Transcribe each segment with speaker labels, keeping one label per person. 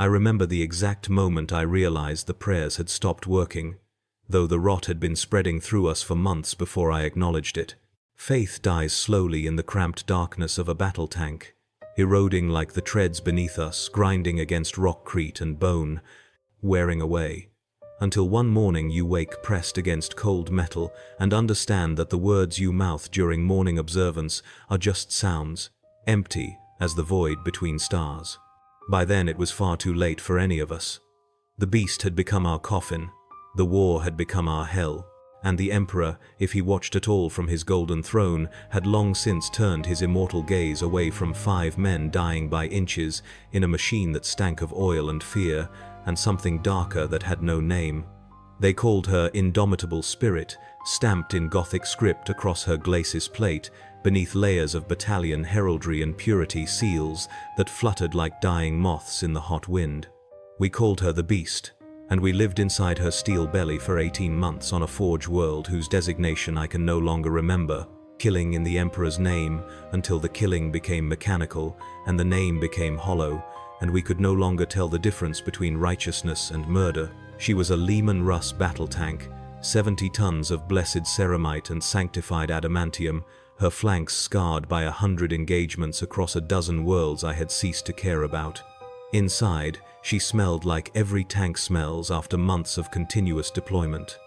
Speaker 1: I remember the exact moment I realized the prayers had stopped working, though the rot had been spreading through us for months before I acknowledged it. Faith dies slowly in the cramped darkness of a battle tank, eroding like the treads beneath us, grinding against rockcrete and bone, wearing away. Until one morning you wake pressed against cold metal and understand that the words you mouth during morning observance are just sounds, empty as the void between stars. By then it was far too late for any of us. The beast had become our coffin, the war had become our hell, and the Emperor, if he watched at all from his golden throne, had long since turned his immortal gaze away from 5 men dying by inches in a machine that stank of oil and fear, and something darker that had no name. They called her Indomitable Spirit, stamped in Gothic script across her glacis plate, beneath layers of battalion heraldry and purity seals that fluttered like dying moths in the hot wind. We called her the Beast, and we lived inside her steel belly for 18 months on a forge world whose designation I can no longer remember, killing in the Emperor's name until the killing became mechanical and the name became hollow, and we could no longer tell the difference between righteousness and murder. She was a Lehman Russ battle tank, 70 tons of blessed ceramite and sanctified adamantium, her flanks scarred by 100 engagements across a dozen worlds I had ceased to care about. Inside, she smelled like every tank smells after months of continuous deployment.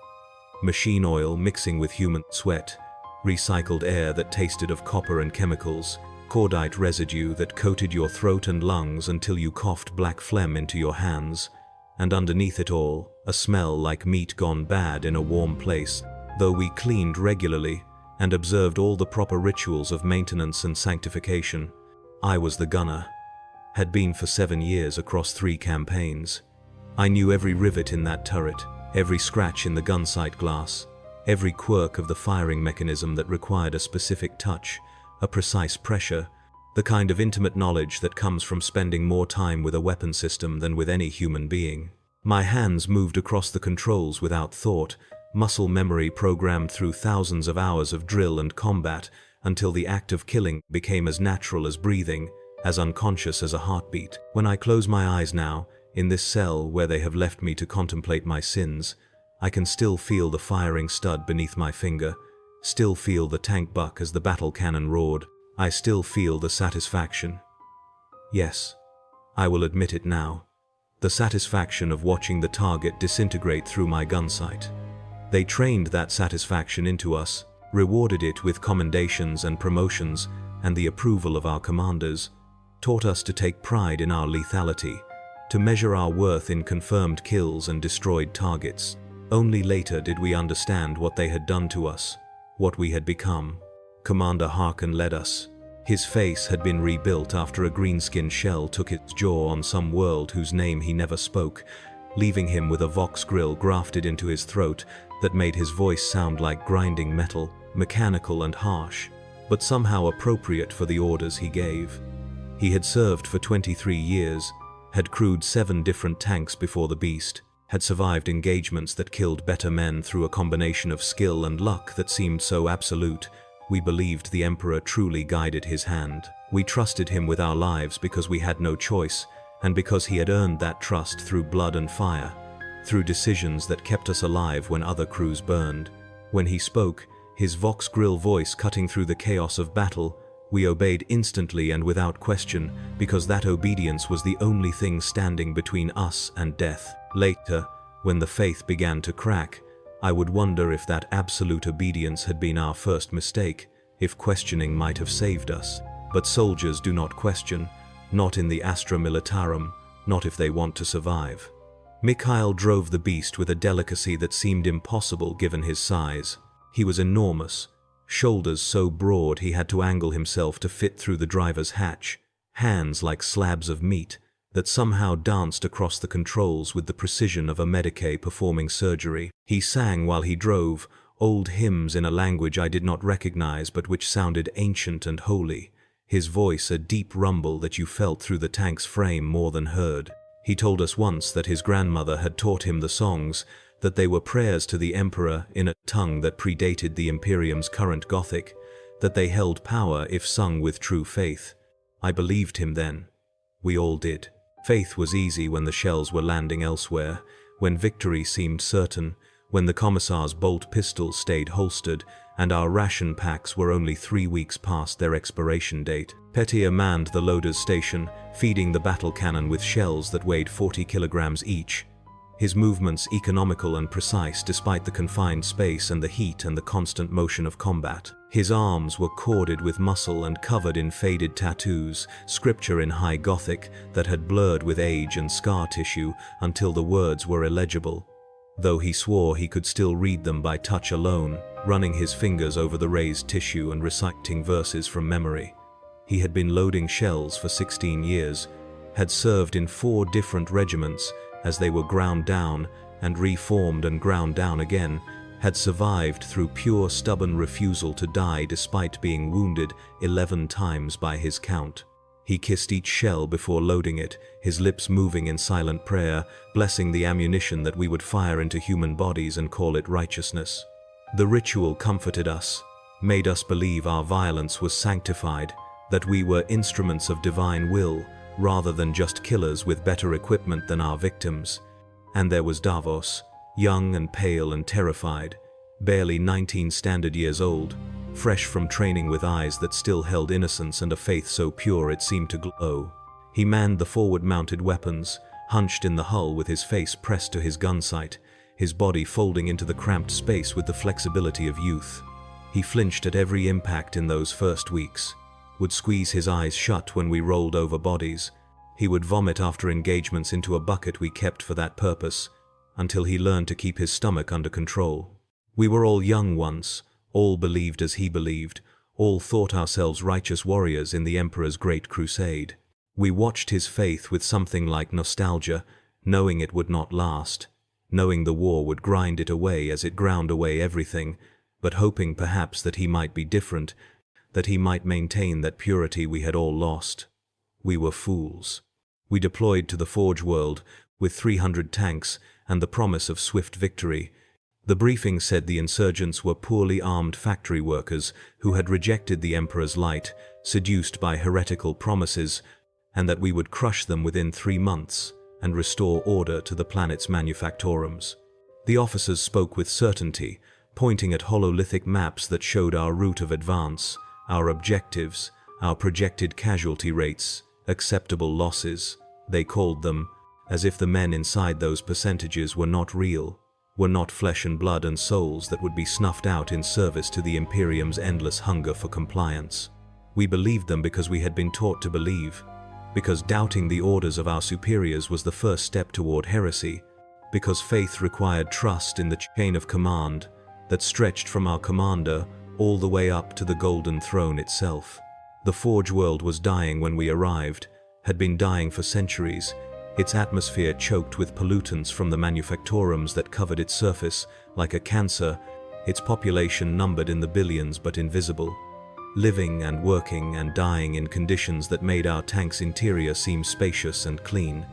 Speaker 1: Machine oil mixing with human sweat, recycled air that tasted of copper and chemicals, cordite residue that coated your throat and lungs until you coughed black phlegm into your hands, and underneath it all, a smell like meat gone bad in a warm place. Though we cleaned regularly and observed all the proper rituals of maintenance and sanctification, I was the gunner. Had been for 7 years across 3 campaigns. I knew every rivet in that turret, every scratch in the gun sight glass, every quirk of the firing mechanism that required a specific touch, a precise pressure, the kind of intimate knowledge that comes from spending more time with a weapon system than with any human being. My hands moved across the controls without thought, muscle memory programmed through thousands of hours of drill and combat, until the act of killing became as natural as breathing, as unconscious as a heartbeat. When I close my eyes now, in this cell where they have left me to contemplate my sins, I can still feel the firing stud beneath my finger, still feel the tank buck as the battle cannon roared. I still feel the satisfaction. Yes, I will admit it now. The satisfaction of watching the target disintegrate through my gun sight. They trained that satisfaction into us, rewarded it with commendations and promotions and the approval of our commanders, taught us to take pride in our lethality, to measure our worth in confirmed kills and destroyed targets. Only later did we understand what they had done to us, what we had become. Commander Harkin led us. His face had been rebuilt after a greenskin shell took its jaw on some world whose name he never spoke, leaving him with a vox grill grafted into his throat that made his voice sound like grinding metal, mechanical and harsh, but somehow appropriate for the orders he gave. He had served for 23 years, had crewed 7 different tanks before the Beast, had survived engagements that killed better men through a combination of skill and luck that seemed so absolute. We believed the Emperor truly guided his hand. We trusted him with our lives because we had no choice, and because he had earned that trust through blood and fire, through decisions that kept us alive when other crews burned. When he spoke, his vox grill voice cutting through the chaos of battle, we obeyed instantly and without question, because that obedience was the only thing standing between us and death. Later, when the faith began to crack, I would wonder if that absolute obedience had been our first mistake, if questioning might have saved us. But soldiers do not question, not in the Astra Militarum, not if they want to survive. Mikhail drove the Beast with a delicacy that seemed impossible given his size. He was enormous, shoulders so broad he had to angle himself to fit through the driver's hatch, hands like slabs of meat that somehow danced across the controls with the precision of a medicae performing surgery. He sang while he drove, old hymns in a language I did not recognize but which sounded ancient and holy, his voice a deep rumble that you felt through the tank's frame more than heard. He told us once that his grandmother had taught him the songs, that they were prayers to the Emperor in a tongue that predated the Imperium's current Gothic, that they held power if sung with true faith. I believed him then. We all did. Faith was easy when the shells were landing elsewhere, when victory seemed certain, when the commissar's bolt pistols stayed holstered, and our ration packs were only 3 weeks past their expiration date. Petier manned the loader's station, feeding the battle cannon with shells that weighed 40 kilograms each. His movements economical and precise despite the confined space and the heat and the constant motion of combat. His arms were corded with muscle and covered in faded tattoos, scripture in High Gothic that had blurred with age and scar tissue until the words were illegible. Though he swore he could still read them by touch alone, running his fingers over the raised tissue and reciting verses from memory. He had been loading shells for 16 years, had served in 4 different regiments as they were ground down and reformed and ground down again, had survived through pure stubborn refusal to die despite being wounded 11 times by his count. He kissed each shell before loading it, his lips moving in silent prayer, blessing the ammunition that we would fire into human bodies and call it righteousness. The ritual comforted us, made us believe our violence was sanctified, that we were instruments of divine will, rather than just killers with better equipment than our victims. And there was Davos, young and pale and terrified, barely 19 standard years old, fresh from training with eyes that still held innocence and a faith so pure it seemed to glow. He manned the forward-mounted weapons, hunched in the hull with his face pressed to his gun sight, his body folding into the cramped space with the flexibility of youth. He flinched at every impact in those first weeks, would squeeze his eyes shut when we rolled over bodies. He would vomit after engagements into a bucket we kept for that purpose, until he learned to keep his stomach under control. We were all young once, all believed as he believed, all thought ourselves righteous warriors in the Emperor's great crusade. We watched his faith with something like nostalgia, knowing it would not last, knowing the war would grind it away as it ground away everything, but hoping perhaps that he might be different, that he might maintain that purity we had all lost. We were fools. We deployed to the Forge world with 300 tanks and the promise of swift victory. The briefing said the insurgents were poorly armed factory workers who had rejected the Emperor's light, seduced by heretical promises, and that we would crush them within 3 months and restore order to the planet's manufactorums. The officers spoke with certainty, pointing at hololithic maps that showed our route of advance, our objectives, our projected casualty rates, acceptable losses, they called them, as if the men inside those percentages were not real, were not flesh and blood and souls that would be snuffed out in service to the Imperium's endless hunger for compliance. We believed them because we had been taught to believe, because doubting the orders of our superiors was the first step toward heresy, because faith required trust in the chain of command that stretched from our commander all the way up to the Golden Throne itself. The Forge world was dying when we arrived, had been dying for centuries, its atmosphere choked with pollutants from the manufactorums that covered its surface like a cancer, its population numbered in the billions but invisible, living and working and dying in conditions that made our tank's interior seem spacious and clean.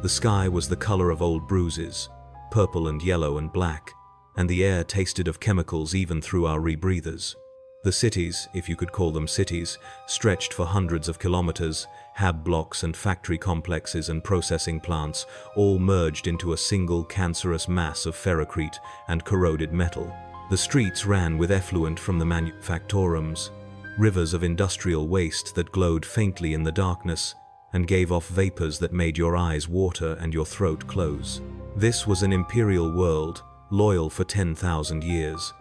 Speaker 1: The sky was the color of old bruises, purple and yellow and black, and the air tasted of chemicals even through our rebreathers. The cities, if you could call them cities, stretched for hundreds of kilometers, hab blocks and factory complexes and processing plants, all merged into a single cancerous mass of ferrocrete and corroded metal. The streets ran with effluent from the manufactorums, rivers of industrial waste that glowed faintly in the darkness and gave off vapors that made your eyes water and your throat close. This was an imperial world, loyal for 10,000 years.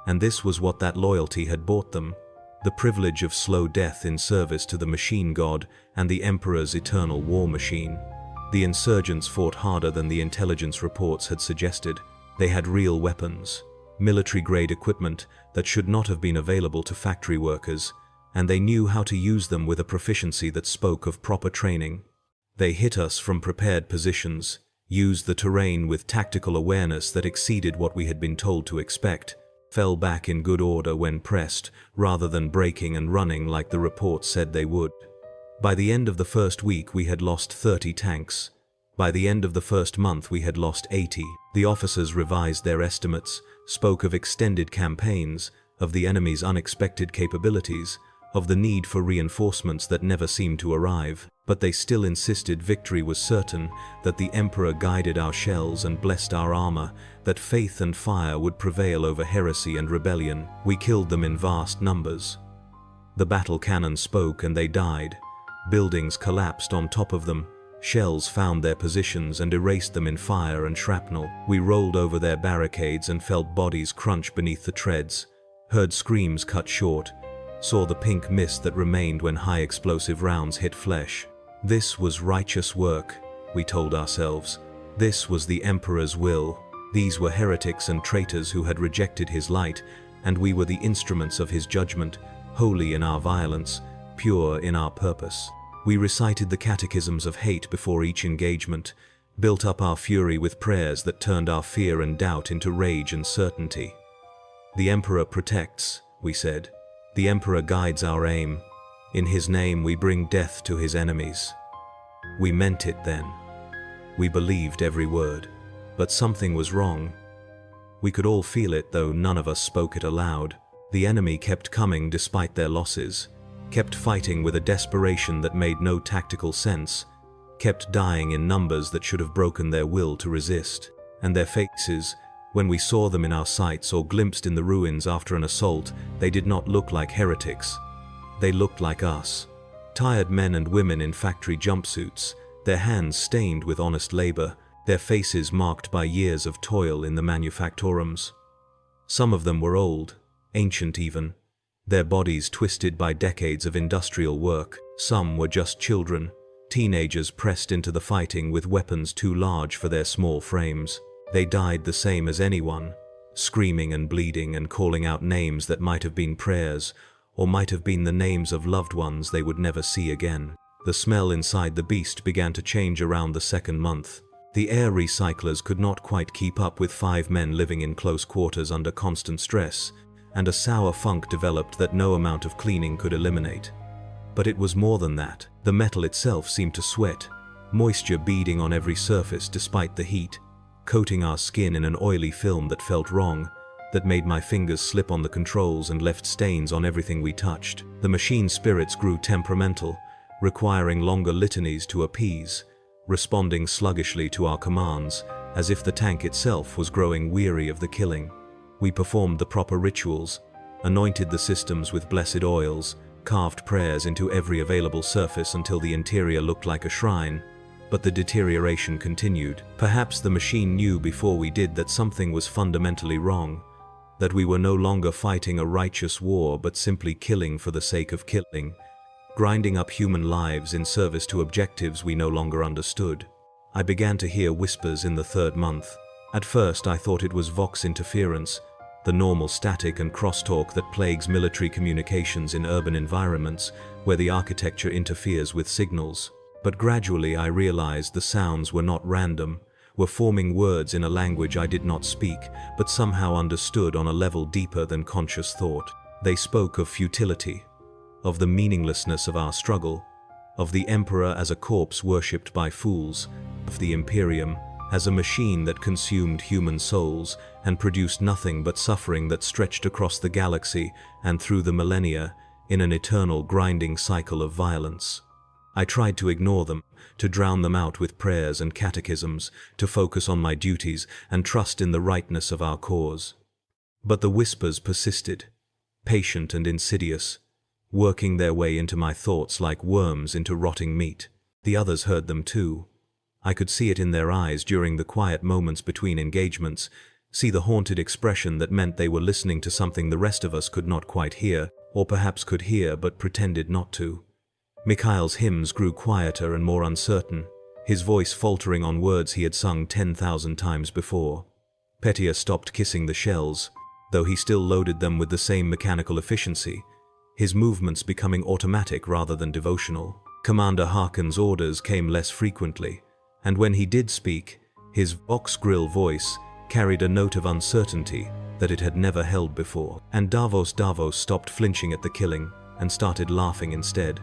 Speaker 1: And this was what that loyalty had bought them, the privilege of slow death in service to the machine god and the Emperor's eternal war machine. The insurgents fought harder than the intelligence reports had suggested. They had real weapons, military-grade equipment that should not have been available to factory workers, and they knew how to use them with a proficiency that spoke of proper training. They hit us from prepared positions, used the terrain with tactical awareness that exceeded what we had been told to expect, fell back in good order when pressed, rather than breaking and running like the reports said they would. By the end of the first week we had lost 30 tanks. By the end of the first month we had lost 80. The officers revised their estimates, spoke of extended campaigns, of the enemy's unexpected capabilities, of the need for reinforcements that never seemed to arrive. But they still insisted victory was certain, that the Emperor guided our shells and blessed our armor, that faith and fire would prevail over heresy and rebellion. We killed them in vast numbers. The battle cannon spoke and they died. Buildings collapsed on top of them. Shells found their positions and erased them in fire and shrapnel. We rolled over their barricades and felt bodies crunch beneath the treads, heard screams cut short, saw the pink mist that remained when high explosive rounds hit flesh. This was righteous work, we told ourselves. This was the Emperor's will. These were heretics and traitors who had rejected his light, and we were the instruments of his judgment, holy in our violence, pure in our purpose. We recited the catechisms of hate before each engagement, built up our fury with prayers that turned our fear and doubt into rage and certainty. The Emperor protects, we said. The Emperor guides our aim. In his name we bring death to his enemies. We meant it then. We believed every word. But something was wrong. We could all feel it, though none of us spoke it aloud. The enemy kept coming despite their losses, kept fighting with a desperation that made no tactical sense, kept dying in numbers that should have broken their will to resist. And their faces, when we saw them in our sights or glimpsed in the ruins after an assault, they did not look like heretics. They looked like us. Tired men and women in factory jumpsuits, their hands stained with honest labor, their faces marked by years of toil in the manufactorums. Some of them were old, ancient even, their bodies twisted by decades of industrial work. Some were just children, teenagers pressed into the fighting with weapons too large for their small frames. They died the same as anyone, screaming and bleeding and calling out names that might have been prayers, or might have been the names of loved ones they would never see again. The smell inside the beast began to change around the second month. The air recyclers could not quite keep up with 5 men living in close quarters under constant stress, and a sour funk developed that no amount of cleaning could eliminate. But it was more than that. The metal itself seemed to sweat, moisture beading on every surface despite the heat, coating our skin in an oily film that felt wrong, that made my fingers slip on the controls and left stains on everything we touched. The machine spirits grew temperamental, requiring longer litanies to appease, responding sluggishly to our commands, as if the tank itself was growing weary of the killing. We performed the proper rituals, anointed the systems with blessed oils, carved prayers into every available surface until the interior looked like a shrine, but the deterioration continued. Perhaps the machine knew before we did that something was fundamentally wrong, that we were no longer fighting a righteous war but simply killing for the sake of killing, grinding up human lives in service to objectives we no longer understood. I began to hear whispers in the 3rd month. At first I thought it was vox interference, the normal static and crosstalk that plagues military communications in urban environments where the architecture interferes with signals. But gradually I realized the sounds were not random, were forming words in a language I did not speak, but somehow understood on a level deeper than conscious thought. They spoke of futility, of the meaninglessness of our struggle, of the Emperor as a corpse worshipped by fools, of the Imperium as a machine that consumed human souls and produced nothing but suffering that stretched across the galaxy and through the millennia in an eternal grinding cycle of violence. I tried to ignore them, to drown them out with prayers and catechisms, to focus on my duties and trust in the rightness of our cause. But the whispers persisted, patient and insidious, working their way into my thoughts like worms into rotting meat. The others heard them too. I could see it in their eyes during the quiet moments between engagements, see the haunted expression that meant they were listening to something the rest of us could not quite hear, or perhaps could hear but pretended not to. Mikhail's hymns grew quieter and more uncertain, his voice faltering on words he had sung 10,000 times before. Petya stopped kissing the shells, though he still loaded them with the same mechanical efficiency, his movements becoming automatic rather than devotional. Commander Harkin's orders came less frequently, and when he did speak, his vox grill voice carried a note of uncertainty that it had never held before. And Davos stopped flinching at the killing and started laughing instead.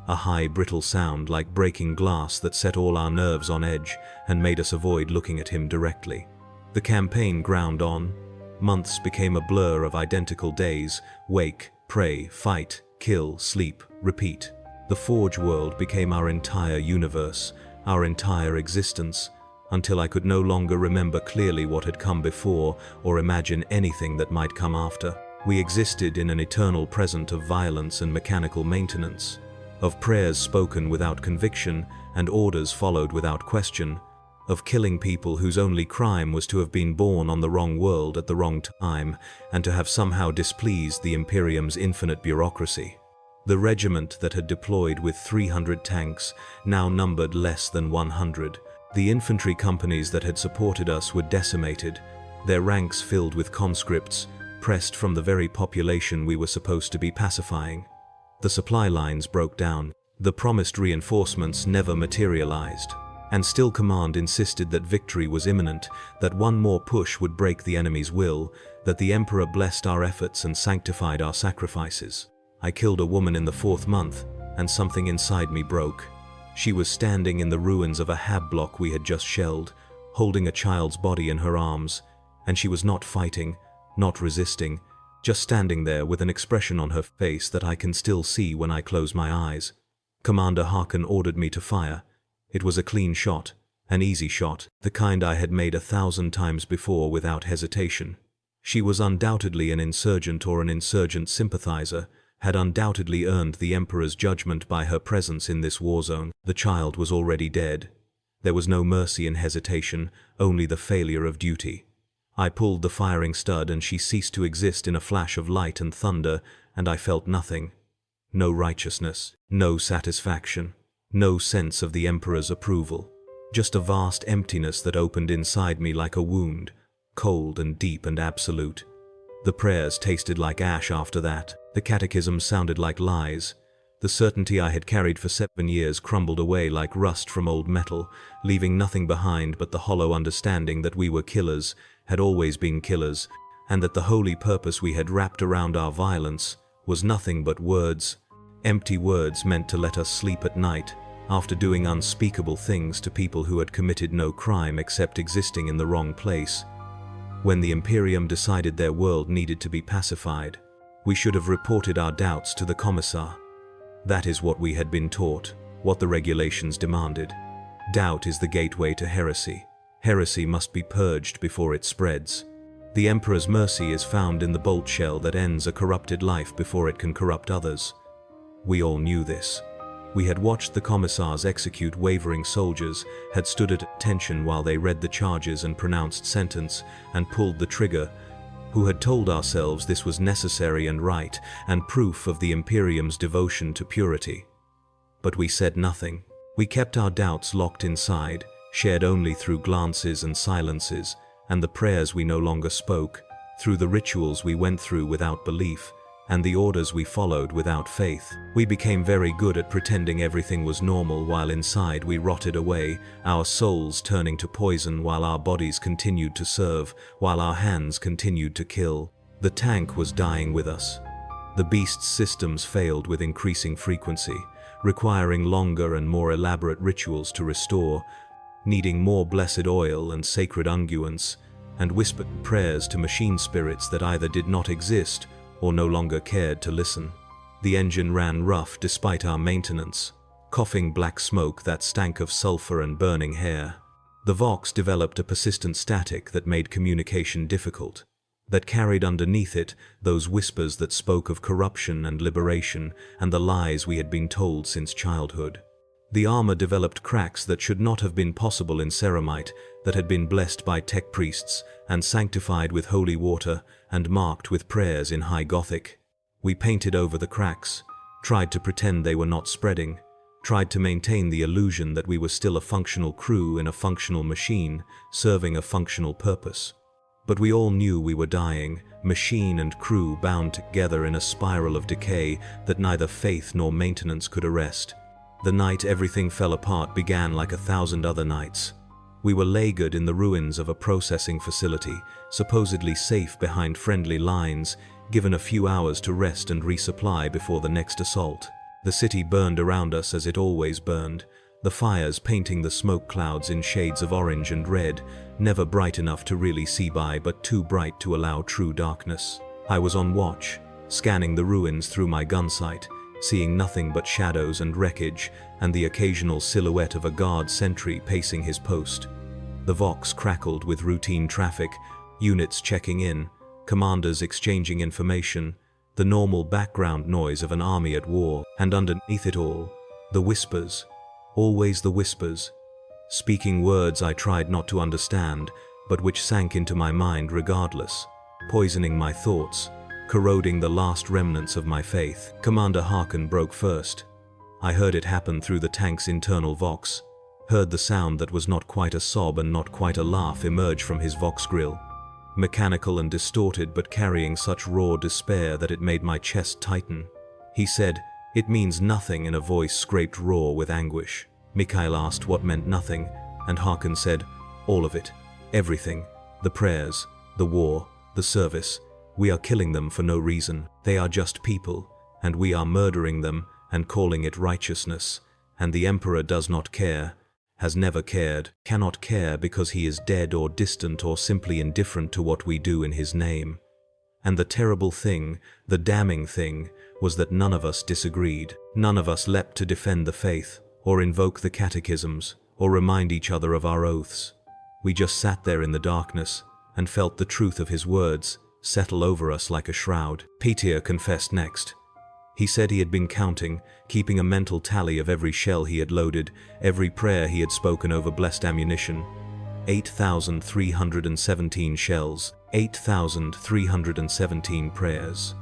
Speaker 1: A high, brittle sound like breaking glass that set all our nerves on edge and made us avoid looking at him directly. The campaign ground on. Months became a blur of identical days: wake, pray, fight, kill, sleep, repeat. The Forge world became our entire universe, our entire existence, until I could no longer remember clearly what had come before or imagine anything that might come after. We existed in an eternal present of violence and mechanical maintenance, of prayers spoken without conviction and orders followed without question, of killing people whose only crime was to have been born on the wrong world at the wrong time and to have somehow displeased the Imperium's infinite bureaucracy. The regiment that had deployed with 300 tanks now numbered less than 100. The infantry companies that had supported us were decimated, their ranks filled with conscripts, pressed from the very population we were supposed to be pacifying. The supply lines broke down. The promised reinforcements never materialized. And still command insisted that victory was imminent, that one more push would break the enemy's will, that the Emperor blessed our efforts and sanctified our sacrifices. I killed a woman in the 4th month, and something inside me broke. She was standing in the ruins of a hab block we had just shelled, holding a child's body in her arms, and she was not fighting, not resisting, just standing there with an expression on her face that I can still see when I close my eyes. Commander Harkin ordered me to fire. It was a clean shot, an easy shot, the kind I had made 1,000 times before without hesitation. She was undoubtedly an insurgent or an insurgent sympathizer, had undoubtedly earned the Emperor's judgment by her presence in this war zone. The child was already dead. There was no mercy in hesitation, only the failure of duty. I pulled the firing stud and she ceased to exist in a flash of light and thunder, and I felt nothing. No righteousness, no satisfaction, no sense of the Emperor's approval. Just a vast emptiness that opened inside me like a wound, cold and deep and absolute. The prayers tasted like ash after that. The catechism sounded like lies. The certainty I had carried for 7 years crumbled away like rust from old metal, leaving nothing behind but the hollow understanding that we were killers, had always been killers, and that the holy purpose we had wrapped around our violence was nothing but words. Empty words meant to let us sleep at night, after doing unspeakable things to people who had committed no crime except existing in the wrong place. When the Imperium decided their world needed to be pacified, we should have reported our doubts to the Commissar. That is what we had been taught, what the regulations demanded. Doubt is the gateway to heresy. Heresy must be purged before it spreads. The Emperor's mercy is found in the bolt shell that ends a corrupted life before it can corrupt others. We all knew this. We had watched the commissars execute wavering soldiers, had stood at attention while they read the charges and pronounced sentence, and pulled the trigger, who had told ourselves this was necessary and right, and proof of the Imperium's devotion to purity. But we said nothing. We kept our doubts locked inside, shared only through glances and silences, and the prayers we no longer spoke, through the rituals we went through without belief, and the orders we followed without faith. We became very good at pretending everything was normal while inside we rotted away, our souls turning to poison while our bodies continued to serve, while our hands continued to kill. The tank was dying with us. The beast's systems failed with increasing frequency, requiring longer and more elaborate rituals to restore, needing more blessed oil and sacred unguents, and whispered prayers to machine spirits that either did not exist or no longer cared to listen. The engine ran rough despite our maintenance, coughing black smoke that stank of sulfur and burning hair. The Vox developed a persistent static that made communication difficult, that carried underneath it those whispers that spoke of corruption and liberation and the lies we had been told since childhood. The armor developed cracks that should not have been possible in ceramite, that had been blessed by tech priests and sanctified with holy water and marked with prayers in High Gothic. We painted over the cracks, tried to pretend they were not spreading, tried to maintain the illusion that we were still a functional crew in a functional machine, serving a functional purpose. But we all knew we were dying, machine and crew bound together in a spiral of decay that neither faith nor maintenance could arrest. The night everything fell apart began like 1,000 other nights. We were lagered in the ruins of a processing facility, supposedly safe behind friendly lines, given a few hours to rest and resupply before the next assault. The city burned around us as it always burned, the fires painting the smoke clouds in shades of orange and red, never bright enough to really see by but too bright to allow true darkness. I was on watch, scanning the ruins through my gun sight, seeing nothing but shadows and wreckage, and the occasional silhouette of a guard sentry pacing his post. The Vox crackled with routine traffic, units checking in, commanders exchanging information, the normal background noise of an army at war, and underneath it all, the whispers, always the whispers, speaking words I tried not to understand, but which sank into my mind regardless, poisoning my thoughts, corroding the last remnants of my faith. Commander Harkin broke first. I heard it happen through the tank's internal Vox, heard the sound that was not quite a sob and not quite a laugh emerge from his Vox grill, mechanical and distorted but carrying such raw despair that it made my chest tighten. He said, "It means nothing," in a voice scraped raw with anguish. Mikhail asked what meant nothing, and Harkin said, "All of it. Everything. The prayers, the war, the service. We are killing them for no reason. They are just people, and we are murdering them and calling it righteousness. And the Emperor does not care, has never cared, cannot care because he is dead or distant or simply indifferent to what we do in his name." And the terrible thing, the damning thing, was that none of us disagreed. None of us leapt to defend the faith, or invoke the catechisms, or remind each other of our oaths. We just sat there in the darkness and felt the truth of his words settle over us like a shroud. Petir confessed next. He said he had been counting, keeping a mental tally of every shell he had loaded, every prayer he had spoken over blessed ammunition. 8,317 shells, 8,317 prayers.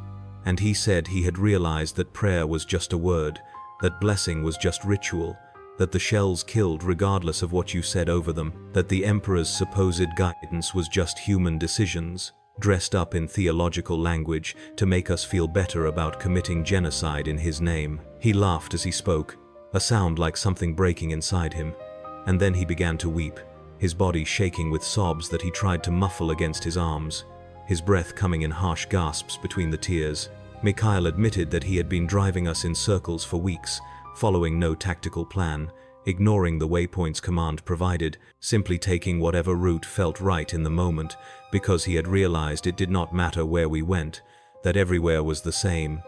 Speaker 1: And he said he had realized that prayer was just a word, that blessing was just ritual, that the shells killed regardless of what you said over them, that the Emperor's supposed guidance was just human decisions, dressed up in theological language to make us feel better about committing genocide in his name. He laughed as he spoke, a sound like something breaking inside him, and then he began to weep, his body shaking with sobs that he tried to muffle against his arms, his breath coming in harsh gasps between the tears. Mikhail admitted that he had been driving us in circles for weeks, following no tactical plan, ignoring the waypoints command provided, simply taking whatever route felt right in the moment, because he had realized it did not matter where we went, that everywhere was the same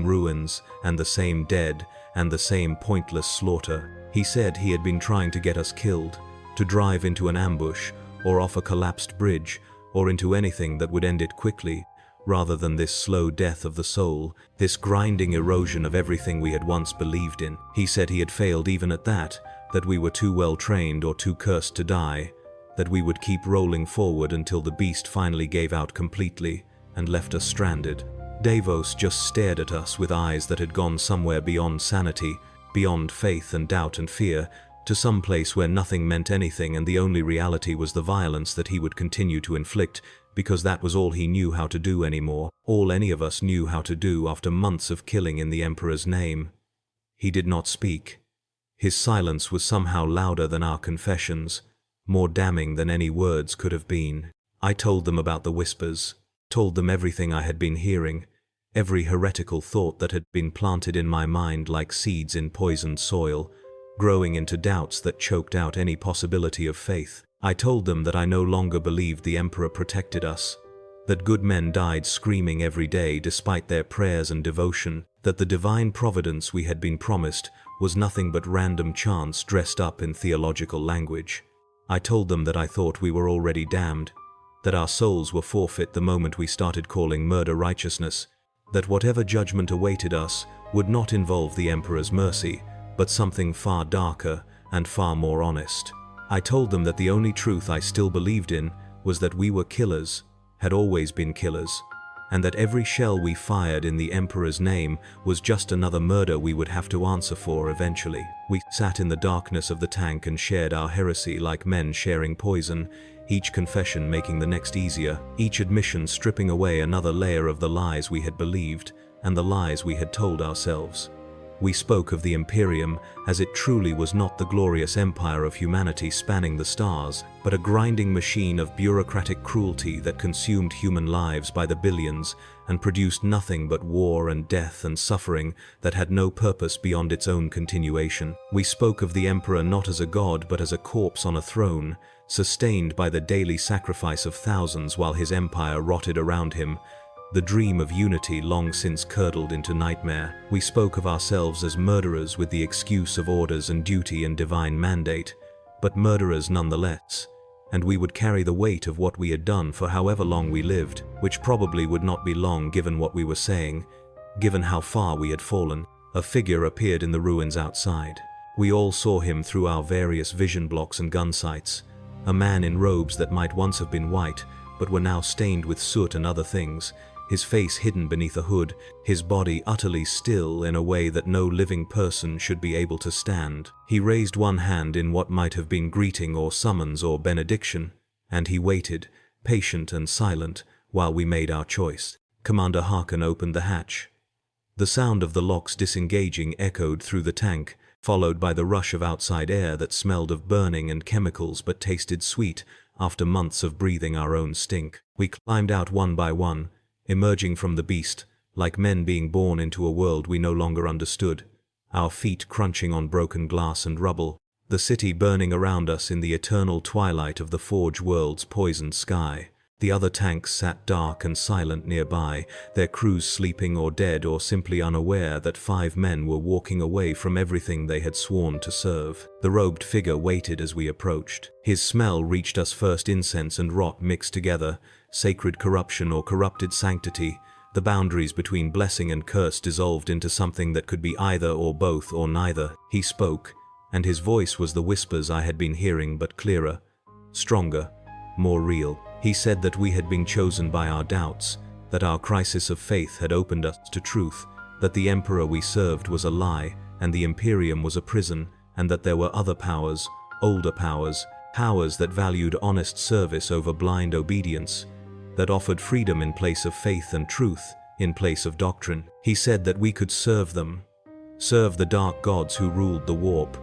Speaker 1: ruins, and the same dead, and the same pointless slaughter. He said he had been trying to get us killed, to drive into an ambush, or off a collapsed bridge, or into anything that would end it quickly, rather than this slow death of the soul, this grinding erosion of everything we had once believed in. He said he had failed even at that we were too well trained or too cursed to die, that we would keep rolling forward until the beast finally gave out completely and left us stranded. Davos just stared at us with eyes that had gone somewhere beyond sanity, beyond faith and doubt and fear, to some place where nothing meant anything and the only reality was the violence that he would continue to inflict, because that was all he knew how to do anymore, all any of us knew how to do after months of killing in the Emperor's name. He did not speak. His silence was somehow louder than our confessions, more damning than any words could have been. I told them about the whispers, told them everything I had been hearing, every heretical thought that had been planted in my mind like seeds in poisoned soil, growing into doubts that choked out any possibility of faith. I told them that I no longer believed the Emperor protected us, that good men died screaming every day despite their prayers and devotion, that the divine providence we had been promised was nothing but random chance dressed up in theological language. I told them that I thought we were already damned, that our souls were forfeit the moment we started calling murder righteousness, that whatever judgment awaited us would not involve the Emperor's mercy, but something far darker and far more honest. I told them that the only truth I still believed in was that we were killers, had always been killers, and that every shell we fired in the Emperor's name was just another murder we would have to answer for eventually. We sat in the darkness of the tank and shared our heresy like men sharing poison, each confession making the next easier, each admission stripping away another layer of the lies we had believed and the lies we had told ourselves. We spoke of the Imperium as it truly was not the glorious empire of humanity spanning the stars, but a grinding machine of bureaucratic cruelty that consumed human lives by the billions and produced nothing but war and death and suffering that had no purpose beyond its own continuation. We spoke of the Emperor not as a god but as a corpse on a throne, sustained by the daily sacrifice of thousands while his empire rotted around him, The dream of unity long since curdled into nightmare. We spoke of ourselves as murderers with the excuse of orders and duty and divine mandate, but murderers nonetheless, and we would carry the weight of what we had done for however long we lived, which probably would not be long given what we were saying, given how far we had fallen. A figure appeared in the ruins outside. We all saw him through our various vision blocks and gun sights, a man in robes that might once have been white, but were now stained with soot and other things, his face hidden beneath a hood, his body utterly still in a way that no living person should be able to stand. He raised one hand in what might have been greeting or summons or benediction, and he waited, patient and silent, while we made our choice. Commander Harkin opened the hatch. The sound of the locks disengaging echoed through the tank, followed by the rush of outside air that smelled of burning and chemicals but tasted sweet after months of breathing our own stink. We climbed out one by one, emerging from the beast, like men being born into a world we no longer understood, our feet crunching on broken glass and rubble, the city burning around us in the eternal twilight of the Forge world's poisoned sky. The other tanks sat dark and silent nearby, their crews sleeping or dead or simply unaware that 5 men were walking away from everything they had sworn to serve. The robed figure waited as we approached. His smell reached us first, incense and rot mixed together, sacred corruption or corrupted sanctity. The boundaries between blessing and curse dissolved into something that could be either or both or neither. He spoke, and his voice was the whispers I had been hearing, but clearer, stronger, more real. He said that we had been chosen by our doubts, that our crisis of faith had opened us to truth, that the emperor we served was a lie, and the Imperium was a prison, and that there were other powers, older powers, powers that valued honest service over blind obedience, that offered freedom in place of faith and truth in place of doctrine. He said that we could serve them, serve the dark gods who ruled the warp,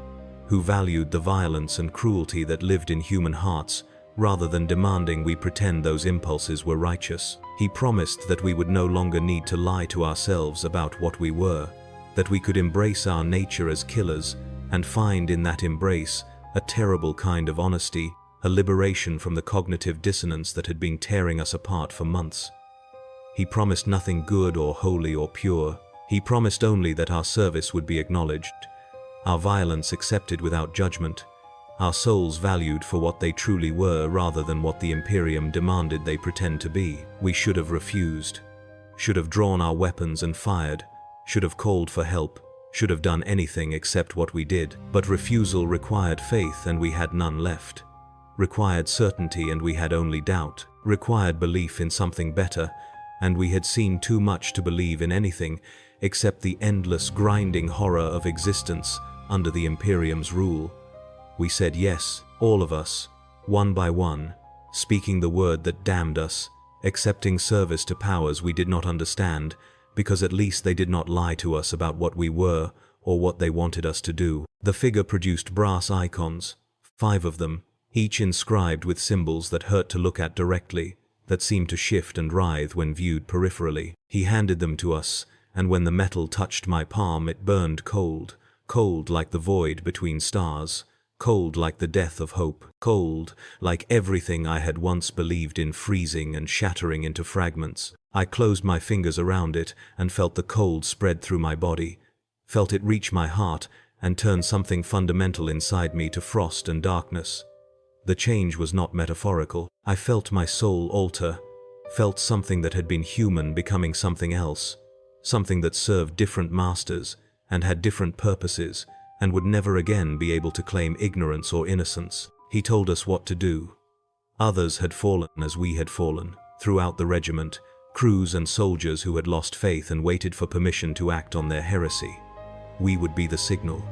Speaker 1: who valued the violence and cruelty that lived in human hearts, rather than demanding we pretend those impulses were righteous. He promised that we would no longer need to lie to ourselves about what we were, that we could embrace our nature as killers and find in that embrace a terrible kind of honesty, a liberation from the cognitive dissonance that had been tearing us apart for months. He promised nothing good or holy or pure. He promised only that our service would be acknowledged, our violence accepted without judgment, our souls valued for what they truly were rather than what the Imperium demanded they pretend to be. We should have refused, should have drawn our weapons and fired, should have called for help, should have done anything except what we did. But refusal required faith and we had none left, required certainty and we had only doubt, required belief in something better, and we had seen too much to believe in anything except the endless grinding horror of existence under the Imperium's rule. We said yes, all of us, one by one, speaking the word that damned us, accepting service to powers we did not understand, because at least they did not lie to us about what we were or what they wanted us to do. The figure produced brass icons, 5 of them, each inscribed with symbols that hurt to look at directly, that seemed to shift and writhe when viewed peripherally. He handed them to us, and when the metal touched my palm it burned cold, cold like the void between stars, cold like the death of hope, cold like everything I had once believed in freezing and shattering into fragments. I closed my fingers around it and felt the cold spread through my body, felt it reach my heart and turn something fundamental inside me to frost and darkness. The change was not metaphorical. I felt my soul alter, felt something that had been human becoming something else, something that served different masters and had different purposes, and would never again be able to claim ignorance or innocence. He told us what to do. Others had fallen as we had fallen, throughout the regiment, crews and soldiers who had lost faith and waited for permission to act on their heresy. We would be the signal.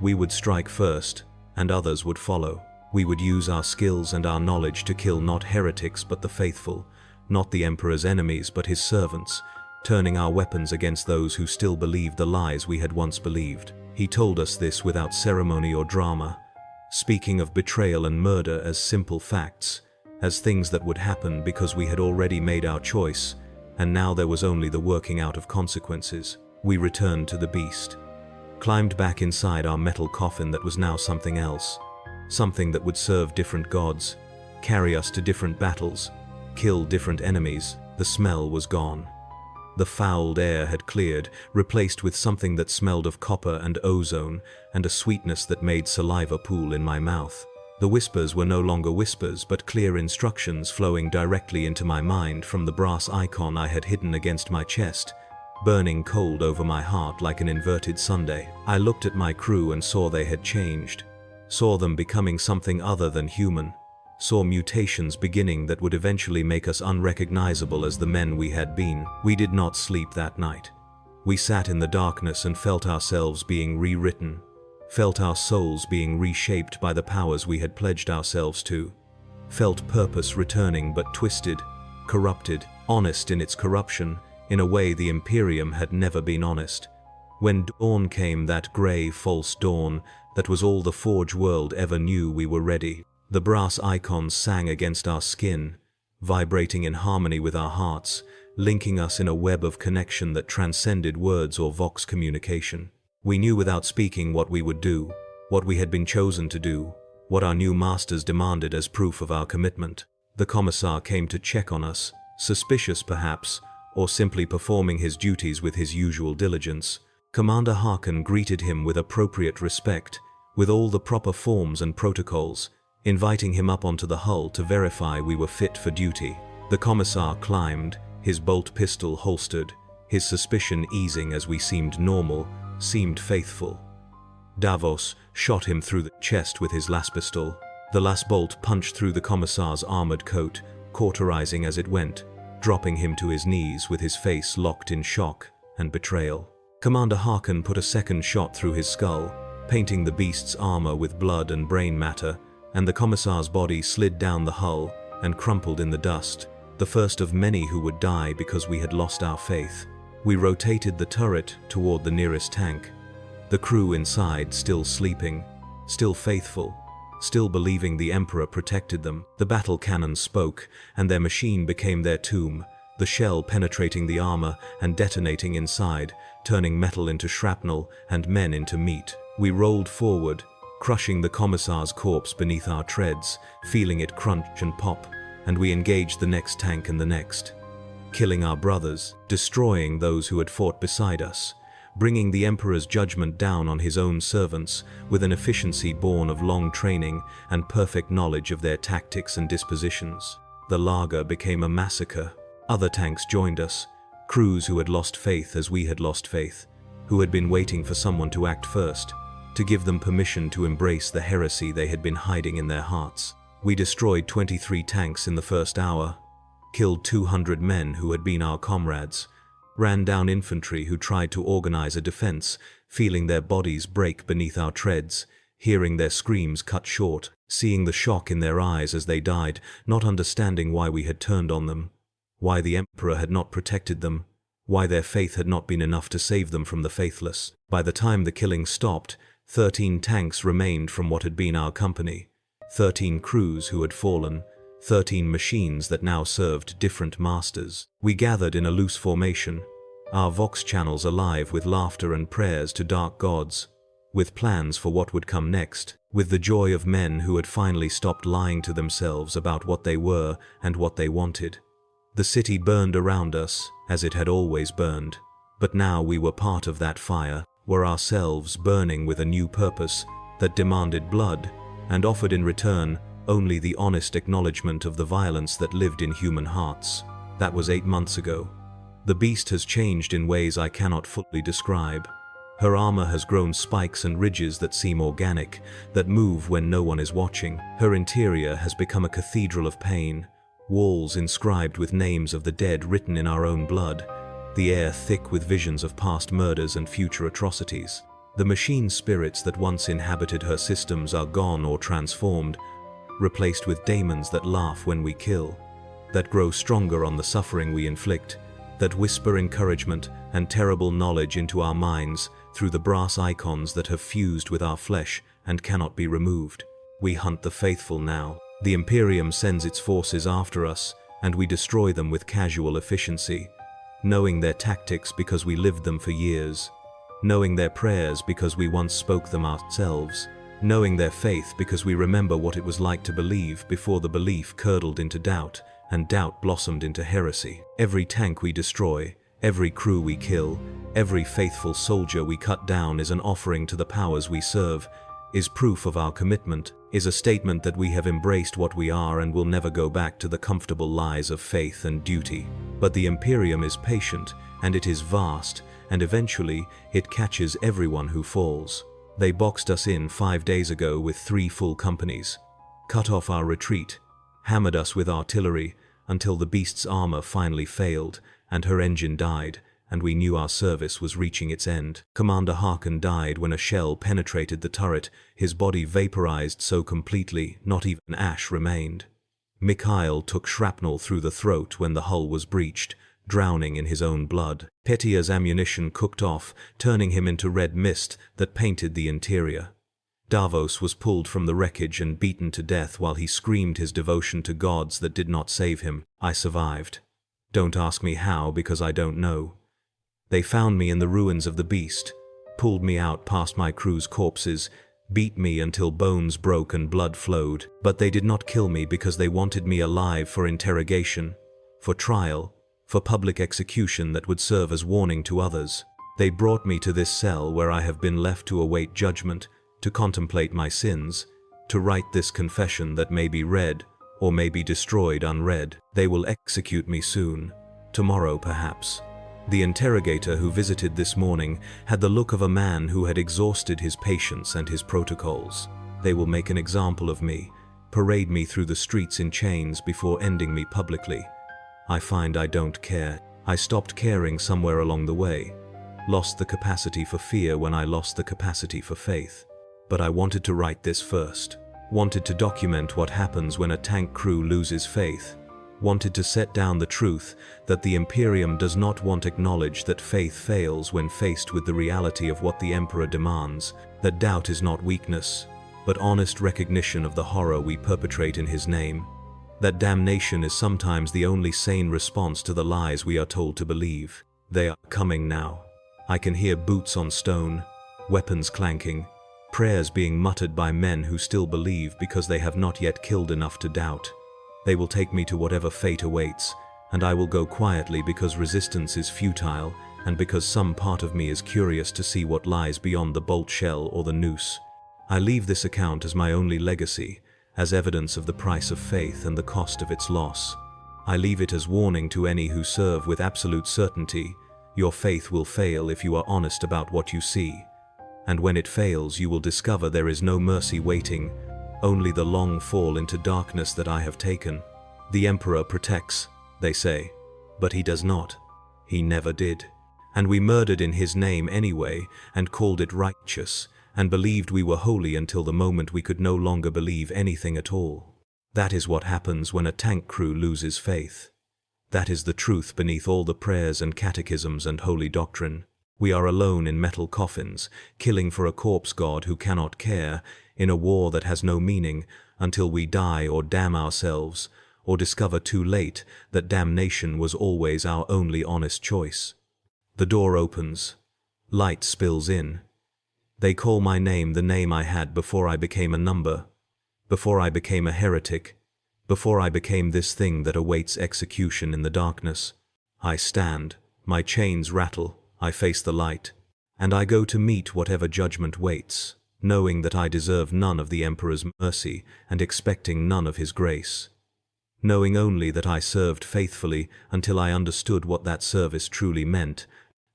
Speaker 1: We would strike first, and others would follow. We would use our skills and our knowledge to kill not heretics but the faithful, not the Emperor's enemies but his servants, turning our weapons against those who still believed the lies we had once believed. He told us this without ceremony or drama, speaking of betrayal and murder as simple facts, as things that would happen because we had already made our choice, and now there was only the working out of consequences. We returned to the beast, climbed back inside our metal coffin that was now something else, something that would serve different gods, carry us to different battles, kill different enemies. The smell was gone. The fouled air had cleared, replaced with something that smelled of copper and ozone, and a sweetness that made saliva pool in my mouth. The whispers were no longer whispers, but clear instructions flowing directly into my mind from the brass icon I had hidden against my chest, burning cold over my heart like an inverted sundae. I looked at my crew and saw they had changed, saw them becoming something other than human, saw mutations beginning that would eventually make us unrecognizable as the men we had been. We did not sleep that night. We sat in the darkness and felt ourselves being rewritten, felt our souls being reshaped by the powers we had pledged ourselves to, felt purpose returning but twisted, corrupted, honest in its corruption, in a way the Imperium had never been honest. When dawn came, that grey, false dawn, that was all the Forge world ever knew, we were ready. The brass icons sang against our skin, vibrating in harmony with our hearts, linking us in a web of connection that transcended words or vox communication. We knew without speaking what we would do, what we had been chosen to do, what our new masters demanded as proof of our commitment. The commissar came to check on us, suspicious perhaps, or simply performing his duties with his usual diligence. Commander Harkin greeted him with appropriate respect, with all the proper forms and protocols, inviting him up onto the hull to verify we were fit for duty. The commissar climbed, his bolt pistol holstered, his suspicion easing as we seemed normal, seemed faithful. Davos shot him through the chest with his las pistol. The last bolt punched through the commissar's armored coat, cauterizing as it went, dropping him to his knees with his face locked in shock and betrayal. Commander Harkin put a second shot through his skull, painting the beast's armor with blood and brain matter, and the commissar's body slid down the hull and crumpled in the dust, the first of many who would die because we had lost our faith. We rotated the turret toward the nearest tank, the crew inside still sleeping, still faithful, still believing the Emperor protected them. The battle cannon spoke, and their machine became their tomb, the shell penetrating the armor and detonating inside, turning metal into shrapnel and men into meat. We rolled forward, crushing the commissar's corpse beneath our treads, feeling it crunch and pop, and we engaged the next tank and the next, killing our brothers, destroying those who had fought beside us, bringing the Emperor's judgment down on his own servants with an efficiency born of long training and perfect knowledge of their tactics and dispositions. The lager became a massacre. Other tanks joined us, crews who had lost faith as we had lost faith, who had been waiting for someone to act first, to give them permission to embrace the heresy they had been hiding in their hearts. We destroyed 23 tanks in the first hour, killed 200 men who had been our comrades, ran down infantry who tried to organize a defense, feeling their bodies break beneath our treads, hearing their screams cut short, seeing the shock in their eyes as they died, not understanding why we had turned on them, why the Emperor had not protected them, why their faith had not been enough to save them from the faithless. By the time the killing stopped, 13 tanks remained from what had been our company, 13 crews who had fallen, 13 machines that now served different masters. We gathered in a loose formation, our vox channels alive with laughter and prayers to dark gods, with plans for what would come next, with the joy of men who had finally stopped lying to themselves about what they were and what they wanted. The city burned around us, as it had always burned, but now we were part of that fire, were ourselves burning with a new purpose that demanded blood, and offered in return only the honest acknowledgement of the violence that lived in human hearts. That was 8 months ago. The beast has changed in ways I cannot fully describe. Her armor has grown spikes and ridges that seem organic, that move when no one is watching. Her interior has become a cathedral of pain, walls inscribed with names of the dead written in our own blood, the air thick with visions of past murders and future atrocities. The machine spirits that once inhabited her systems are gone or transformed, replaced with daemons that laugh when we kill, that grow stronger on the suffering we inflict, that whisper encouragement and terrible knowledge into our minds through the brass icons that have fused with our flesh and cannot be removed. We hunt the faithful now. The Imperium sends its forces after us, and we destroy them with casual efficiency, knowing their tactics because we lived them for years, knowing their prayers because we once spoke them ourselves, knowing their faith because we remember what it was like to believe before the belief curdled into doubt, and doubt blossomed into heresy. Every tank we destroy, Every crew we kill, every faithful soldier we cut down is an offering to the powers we serve, is proof of our commitment, is a statement that we have embraced what we are and will never go back to the comfortable lies of faith and duty. But the Imperium is patient, and it is vast, and eventually it catches everyone who falls. They boxed us in 5 days ago with 3 full companies, cut off our retreat, hammered us with artillery until the beast's armor finally failed and her engine died, and we knew our service was reaching its end. Commander Harkin died when a shell penetrated the turret, his body vaporized so completely not even ash remained. Mikhail took shrapnel through the throat when the hull was breached, drowning in his own blood. Petya's ammunition cooked off, turning him into red mist that painted the interior. Davos was pulled from the wreckage and beaten to death while he screamed his devotion to gods that did not save him. I survived. Don't ask me how, because I don't know. They found me in the ruins of the beast, pulled me out past my crew's corpses, beat me until bones broke and blood flowed, but they did not kill me because they wanted me alive for interrogation, for trial, for public execution that would serve as warning to others. They brought me to this cell where I have been left to await judgment, to contemplate my sins, to write this confession that may be read or may be destroyed unread. They will execute me soon, tomorrow perhaps. The interrogator who visited this morning had the look of a man who had exhausted his patience and his protocols. They will make an example of me, parade me through the streets in chains before ending me publicly. I find I don't care. I stopped caring somewhere along the way. Lost the capacity for fear when I lost the capacity for faith. But I wanted to write this first. Wanted to document what happens when a tank crew loses faith. Wanted to set down the truth that the Imperium does not want acknowledge that faith fails when faced with the reality of what the Emperor demands, that doubt is not weakness, but honest recognition of the horror we perpetrate in his name, that damnation is sometimes the only sane response to the lies we are told to believe. They are coming now. I can hear boots on stone, weapons clanking, prayers being muttered by men who still believe because they have not yet killed enough to doubt. They will take me to whatever fate awaits, and I will go quietly because resistance is futile and because some part of me is curious to see what lies beyond the bolt shell or the noose. I leave this account as my only legacy, as evidence of the price of faith and the cost of its loss. I leave it as warning to any who serve with absolute certainty. Your faith will fail if you are honest about what you see. And when it fails, you will discover there is no mercy waiting, only the long fall into darkness that I have taken. The Emperor protects, they say, but he does not. He never did. And we murdered in his name anyway, and called it righteous, and believed we were holy until the moment we could no longer believe anything at all. That is what happens when a tank crew loses faith. That is the truth beneath all the prayers and catechisms and holy doctrine. We are alone in metal coffins, killing for a corpse god who cannot care, in a war that has no meaning, until we die or damn ourselves, or discover too late that damnation was always our only honest choice. The door opens. Light spills in. They call my name the name I had before I became a number, before I became a heretic, before I became this thing that awaits execution in the darkness. I stand, my chains rattle, I face the light, and I go to meet whatever judgment waits, knowing that I deserve none of the Emperor's mercy and expecting none of his grace. Knowing only that I served faithfully until I understood what that service truly meant,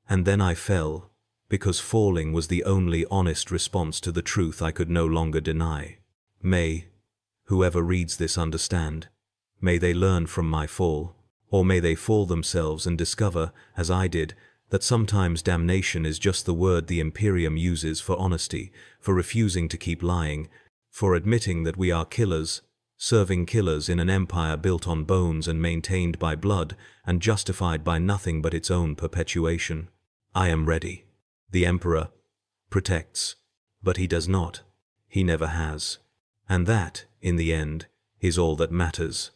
Speaker 1: and then I fell, because falling was the only honest response to the truth I could no longer deny. May whoever reads this understand. May they learn from my fall, or may they fall themselves and discover, as I did, that sometimes damnation is just the word the Imperium uses for honesty, for refusing to keep lying, for admitting that we are killers, serving killers in an empire built on bones and maintained by blood and justified by nothing but its own perpetuation. I am ready. The Emperor protects, but he does not. He never has. And that, in the end, is all that matters.